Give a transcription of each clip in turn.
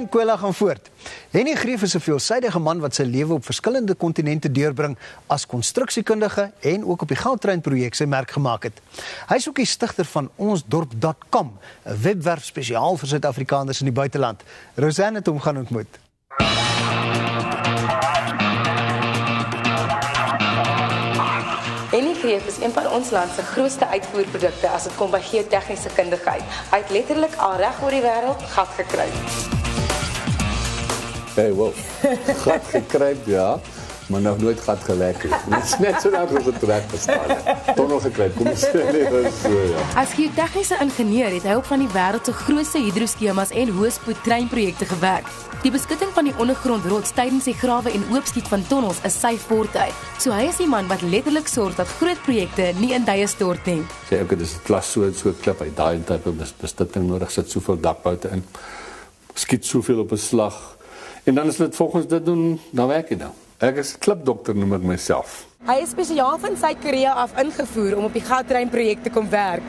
En Kwela gaan voort. Henny Greef is 'n veelsidige man wat sy lewe op verskillende kontinente deurbring as konstruksiekundige en ook op die Goudtrein-projek sy merk gemaak het. Hy is ook die stigter van onsdorp.com, 'n webwerf spesiaal vir Suid-Afrikaners in die buiteland. Rosanne het hom gaan ontmoet. Henny Greef is een van ons land se grootste uitvoerprodukte as dit kom by geotegniese kundigheid. Hy het letterlik al reg oor die wêreld gat gekry. Hey, wel, gat gekryp, ja, maar nog nooit gat gelek het. Dit is net so lank as het reg bestaan het. Tonnel gekryp, kom ons sê net so, ja. As geotegniese ingenieur het hy op van die wêreld se grootste hidroskemas en hoëspoed treinprojekte gewerk. Die beskutting van die ondergrondrots tydens die grawe en oopskiet van tonnels is sy forte. So hy is die man wat letterlik sorg dat groot projekte nie in duie stort nie. Sê ek, dis 'n klas so klip uit daai tipe bestutting nodig, sit soveel dakboute in. Skiet soveel op 'n slag. En dan as dit volgens dit doen, dan werk dit nou. Ek is klipdokter noem ek myself. Hy is spesiaal van Suid-Korea af ingevoer om op die Goudtrein-projek te kom werk.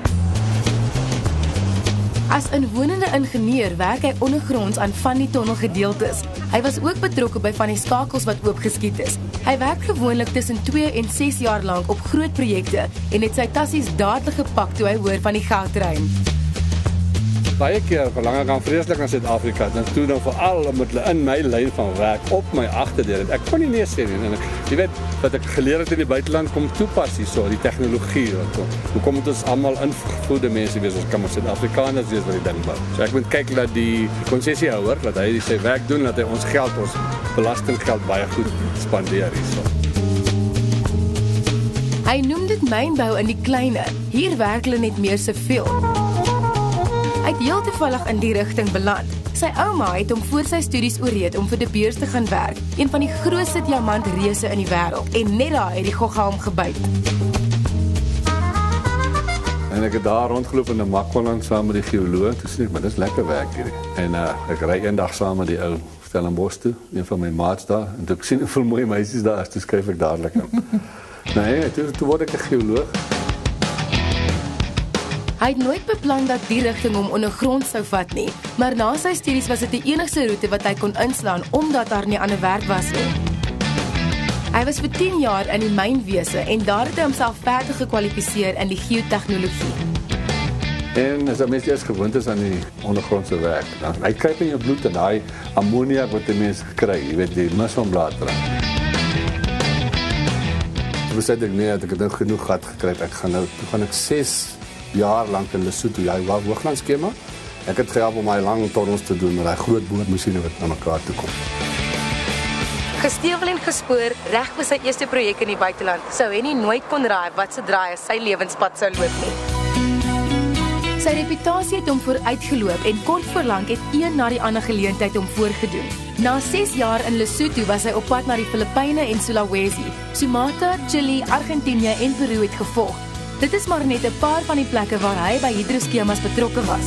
As inwonende ingenieur werk hy ondergronds aan van die tonnelgedeeltes. Hy was ook betrokke by van die skakels wat oopgeskiet is. Hy werk gewoonlik tussen 2 en 6 jaar lank op groot projekte en het sy tassies dadelik gepak toe hy hoor van die Goudtrein. Baie keer verlang ek aan vreeslik na Suid-Afrika, dan toe dan veral met hulle in my lyn van werk op my agterdeur. Ek kon nie sê nie. En jy weet wat ek geleer het in die buiteland kom toepas hierso, die tegnologie. Hoe kom dit ons almal ingevoerde mense wees, ons kan ons Suid-Afrikaners wees wat die ding bou. So ek moet kyk dat die konsessiehouer, dat hy sy werk doen, dat hy ons geld, ons belastinggeld baie goed spandeer hierso. Hy noem dit mynbou in die kleine. Hier werk hulle net meer soveel. Hy het heel toevallig in die rigting beland. Sy ouma het hom voor sy studies ooreed om vir De Beers te gaan werk, een van die grootste diamantreuse in die wêreld. En net daar het die gogga hom gebyt. En ek het daar rondgeloop in 'n Makwaland saam met die geoloog. Toe sê ek, maar dis lekker werk hierdie. En ek ry eendag saam met die ou Stellenbosch toe, een van my maats daar. En toe ek sien hoeveel mooi meisies daar is, toe skryf ek dadelik in. Nee, toe word ek 'n geoloog. Hy het nooit beplan dat die rigting hom ondergrond sou vat nie, maar na sy studies was dit die enigste roete wat hy kon inslaan omdat daar nie ander werk was nie. Hy was vir 10 jaar in die mynwese en daar het hy homself verder gekwalifiseer in die geotegnologie. En as 'n mens eers gewoond is aan die ondergrondse werk, dan hy kruip in jou bloed en daai ammoniak wat 'n mens kry, jy weet die musselbladra. Toen sê ek nee, ek het nou genoeg gat gekry. Toe gaan ek 6 jaar lank in Lesotho, hy wou hooglandskema. Ek het gehelp om hy lang tonnels te doen met hy groot boormasjiene wat na mekaar toe kom. Gestewel en gespoor, reg vir sy eerste projek in die buiteland, sou Henny nooit kon raai wat se draai sy lewenspad sou loop nie. Sy reputasie het hom vooruitgeloop en kort voorlank het een na die ander geleentheid hom voorgedoen. Na 6 jaar in Lesotho was hy op pad na die Filippyne en Sulawesi. Sumatra, Chili, Argentinië en Peru het gevolg. Dit is maar net 'n paar van die plekke waar hy by hidroskemas betrokke was.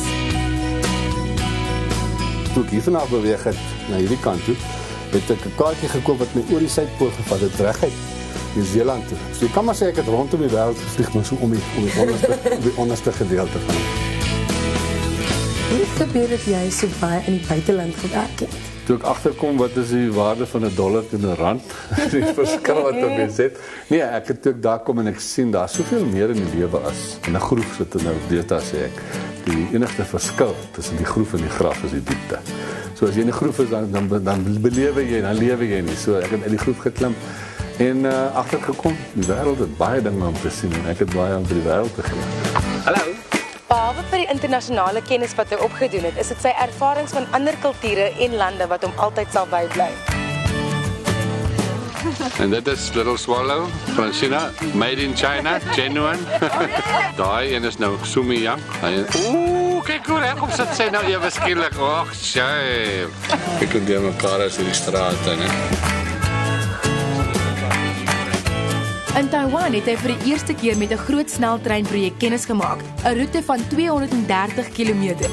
Toe ek hier vanaf beweeg het na hierdie kant toe, het ek 'n kaartjie gekoop wat my oor die suidpool gevat het, reguit Nieu-Seeland toe. So jy kan maar sê ek het rondom die wêreld gevlieg, maar so om die onderste gedeelte van. Hoe het gebeur dat jy so baie in die buiteland gewerk het? Toe ek agterkom wat is die waarde van $1 teen R1, die verskil wat op mens het. Nee, ek het toe ek daar kom en ek sien daar soveel meer in die lewe as in 'n groef sit en nou deeta sê ek. Die enigste verskil tussen die groef en die graf is die diepte. So as jy in die groef is dan belewe jy, dan lewe jy nie. So ek het in die groef geklim en agtergekom, die wêreld het baie dinge om te sien en ek het baie om vir die wêreld te gee. Hallo. Behalwe vir die internasionale kennis wat hy opgedoen het, is dit sy ervarings van ander kulture en lande wat hom altyd sal bybly. En dit is Little Swallow van China, made in China, genuine. Daai een is nou Sumi Yang. Oeh, kyk hoe reg op sit sy nou ewe skielik. Ag, sy. Ek kon die mekaar as in die strate, né? In Taiwan het hy vir die eerste keer met 'n groot sneltreinprojek kennis gemaak, 'n roete van 230 km.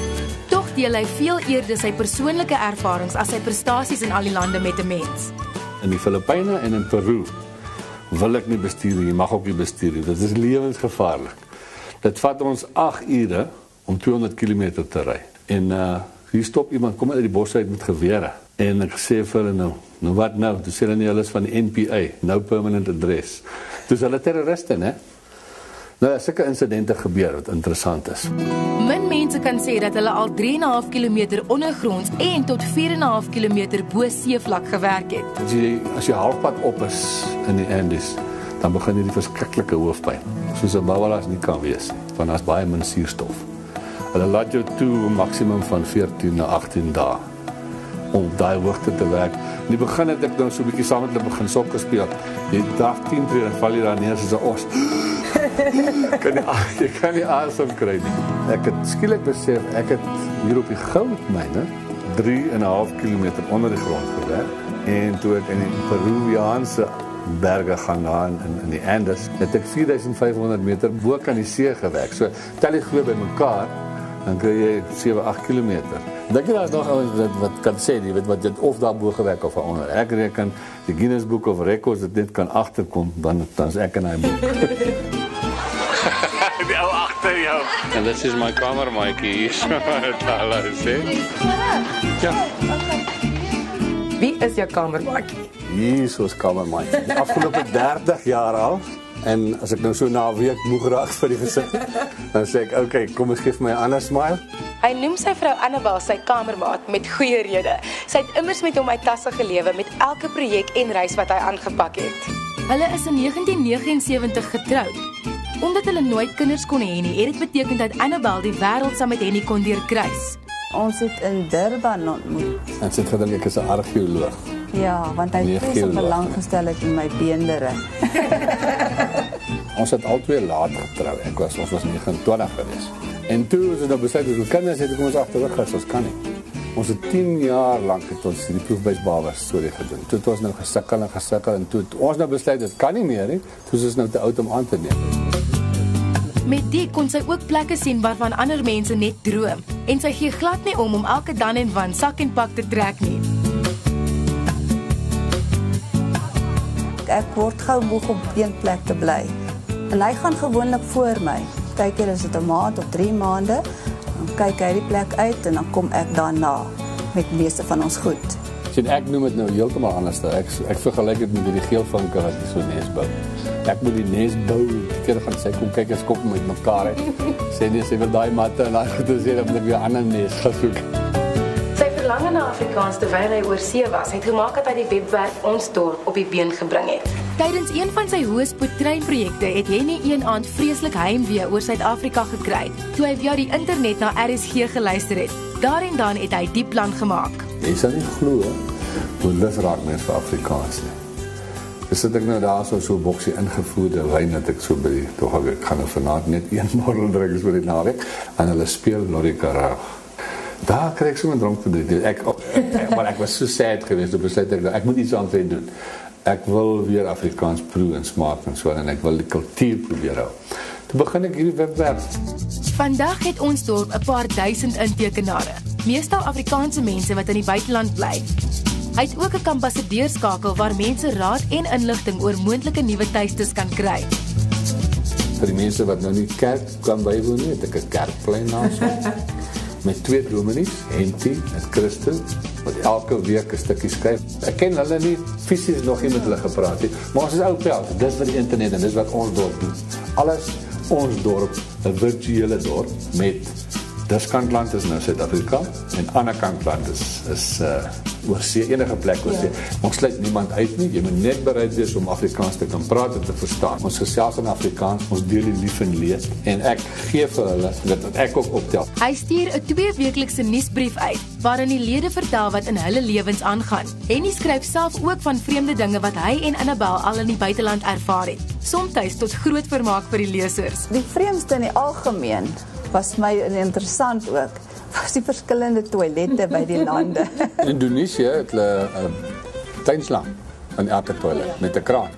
Tog deel hy veel eerder sy persoonlike ervarings as sy prestasies in al die lande met 'n mens. In die Filippyne en in Peru wil ek nie bestuur nie, jy mag ook nie bestuur nie. Dit is lewensgevaarlik. Dit vat ons 8 ure om 200 km te ry. En Hier stop iemand, kom uit die bos uit met gewere. En ek sê vir hulle nou wat nou? Toe sê hulle nie, hulle is van die NPA, no permanent address. Dis hulle terroriste, né? Nou, sulke insidente gebeur wat interessant is. Min mense kan sê dat hulle al 3,5 kilometer ondergronds en tot 4,5 kilometer bo seevlak gewerk het. As jy halfpad op is in die Andes, dan begin jy die verskriklike hoofpyn. Soos 'n bouwelaars nie kan wees, want daar's baie min suurstof. Hulle laat jou toe 'n maksimum van 14 na 18 dae om op daai hoogte te werk. In die begin het ek nou so 'n bietjie saam met hulle begin sokker speel. Jy draf 10 tree en val jy daar neer soos 'n os. Jy kan nie asem kry nie. Ek het skielik besef, ek het hier op die goudmyne 3,5 kilometer onder die grond gewerk. En toe ek in die Peruviaanse berge gaan daar in die Andes, het ek 4,500 meter bo kan die see gewerk. So tel jy glo by mekaar, dan kry jy 7-8 kilometer. Dink jy daar is nog ouens wat kan sê, die weet wat dit of daar bo gewerk of onder. Ek reken die Guinness Book of Records dit net kan agterkom, dan is ek in hy boek. Die ou agter jou. And this is my camera, Mikey. Hallo, sê. Ja. Wie is jou kamermaatjie? Hier soos kamermaatjie. Die afgelope 30 jaar al. En as ek nou so na 'n week moeg raak vir die gesit, dan sê ek, okay, kom ons gee my 'n ander smile. Hy noem sy vrou Annabel sy kamermaat met goeie rede. Sy het immers met hom uit tasse gelewe met elke projek en reis wat hy aangepak het. Hulle is in 1979 getroud. Omdat hulle nooit kinders kon hê nie, het dit beteken dat Annabel die wêreld saam met Henny kon deurkruis. Ons het in Durban ontmoet. En sy het gedink ek is 'n argeoloog. Ja, want hy het so belang gestel het in my beendere. Ons het albei laat getrou. Ons was 29 geweest. En toe is dit nou besluit dat ons kinders het, kom ons agterweg as ons kan nie. Ons het 10 jaar lank het ons die proefbuisbaba storie gedoen. Toe het ons nou gesukkel en toe het ons nou besluit dit kan nie meer nie. Toe is ons nou te oud om aan te neem. Met dit kon sy ook plekke sien waarvan ander mense net droom. En sy gee glad nie om elke dan en wan sak en pak te trek nie. Ek word gou moeg om op een plek te bly. En hy gaan gewoonlik voor my. Partykeer is dit 'n maand of 3 maande. Dan kyk hy die plek uit en dan kom ek daarna met meeste van ons goed. Sien, ek noem dit nou heeltemal anders. Ek vergelyk dit met die geelvinke wat so nes bou. Ek moet die nes bou. Die keer gaan sê kom kyk as kop met mekaar uit. Sê nie sy wil daai matte en dan moet sê dan moet ek weer 'n ander nes gaan soek. Sy verlang na Afrikaans terwyl hy oor see was, het gemaak dat hy die webwerf Ons Dorp op die been gebring het. Tydens een van sy hoëspoed treinprojekte het Henny een aand vreeslik heimwee oor Suid-Afrika gekry, toe hy via die internet na RSG geluister het. Daar en dan het hy die plan gemaak. Jy sal nie glo hoe lus raak mens vir Afrikaans nie. Dus sit ek nou daar so 'n boksie ingevoerde wyn dat ek so by die, tog ek gaan nou vanaand net een bottel drink vir die naweek en hulle speel Lori Karag. Daar kry ek so 'n dronk te doen. Maar ek was so sad geweest, toe besluit ek moet iets aan doen. Ek wil weer Afrikaans proe en smaak en so en ek wil die kultuur probeer hou. Toe begin ek hierdie webwerf. Vandag het Ons Dorp 'n paar duisend intekenare, meestal Afrikaanse mense wat in die buiteland bly. Hy het ook 'n ambassadeurskakel waar mense raad en inligting oor moontlike nuwe tuistes kan kry. Vir die mense wat nou nie kerk kan bywoon nie, het ek 'n kerkplein daarso. Met 2 dominees, Henty en Christel, wat elke week 'n stukkie skryf. Ek ken hulle nie fisies nog nie met hulle gepraat het, maar ons is ou pels. Dis wat die internet en dis wat Ons Dorp doen. Alles Ons Dorp, 'n virtuele dorp met Diskantland is nou Suid-Afrika en ander kantland is oor see, enige plek oor see. Ons sluit niemand uit nie. Jy moet net bereid wees om Afrikaans te kan praat en te verstaan. Ons gesels in Afrikaans, ons deel die lief en leed en ek gee vir hulle dat ek ook optel. Hy stuur 'n 2-weeklikse nuusbrief uit waarin die lede vertel wat in hulle lewens aangaan. Henny skryf self ook van vreemde dinge wat hy en Annabel al in die buiteland ervaar het. Somstyds tot groot vermaak vir die lesers. Die vreemdste in die algemeen was my interessant ook, was die verskillende toilette by die lande. In Indonesië het hulle 'n tuinslang in elke toilet met 'n kraan.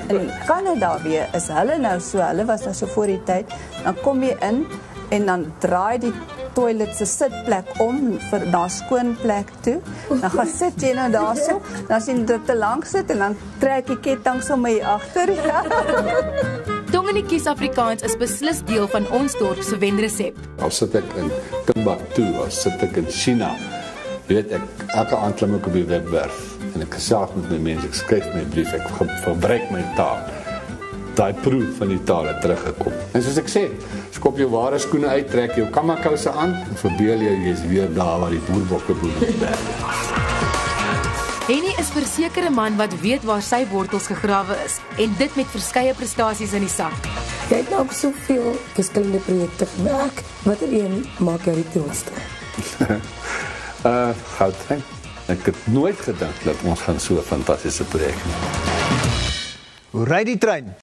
In Kanada weer is hulle nou so, hulle was nou so voor die tyd, dan kom jy in en dan draai die toilet se sitplek om vir na skoon plek toe. Dan gaan sit jy nou daarso, dan as jy dit te lank sit en dan trek jy ketting sommer hier agter. Tong in die kies Afrikaans is beslis deel van ons dorp se wenresep. Al sit ek in Timbuktu, al sit ek in China, weet ek, elke aand klim ek op die webwerf en ek gesels met my mense, ek skryf my brief, ek verbruik my taal. Daai proef van die taal het teruggekom. En soos ek sê, skop jou ware skoene uit, trek jou kammerkouse aan en verbeel jy is weer daar waar die boerbokke boer op die berg. Henny is verseker 'n man wat weet waar sy wortels gegrawe is en dit met verskeie prestasies in die sak. Jy het nou soveel verskillende projekte gewerk. Watter een maak jou die trotsste? Goudtrein. Ek het nooit gedink dat ons gaan so 'n fantastiese projek doen. Hoe ry die trein?